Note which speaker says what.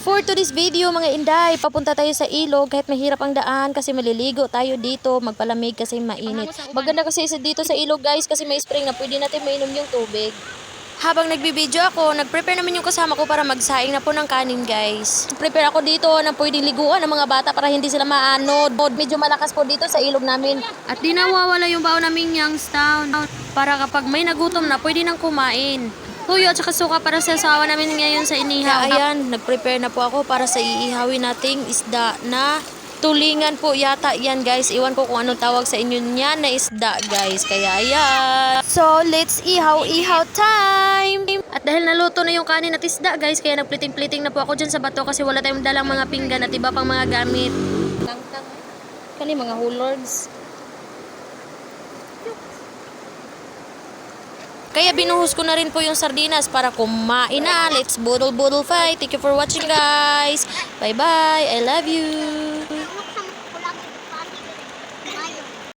Speaker 1: For today's video mga inday, papunta tayo sa ilog kahit mahirap ang daan kasi maliligo tayo dito, magpalamig kasi mainit. Maganda kasi isa dito sa ilog guys kasi may spring na pwede natin mainom yung tubig. Habang nagbibideo ako, nagprepare naman yung kasama ko para magsaing na po ng kanin guys. Prepare ako dito na pwedeng liguan ng mga bata para hindi sila maanod. Medyo malakas po dito sa ilog namin. At di nawawala yung baon naming Youngstown para kapag may nagutom na pwede nang kumain. Tuyo at saka suka para sa asawa namin ngayon sa inihaw. Ayan, nag-prepare na po ako para sa iihawin nating isda na tulingan po yata yan guys. Iwan ko kung anong tawag sa inyo niyan na isda guys. Kaya ayan. So, let's ihaw-ihaw time! At dahil naluto na yung kanin at isda guys, kaya nagpliting-pliting na po ako dyan sa bato kasi wala tayong dalang mga pinggan at iba pang mga gamit. Kani mga hulords. Kaya binuhos ko na rin po yung sardinas para kumain na. Let's budol-budol fight. Thank you for watching guys. Bye-bye. I love you.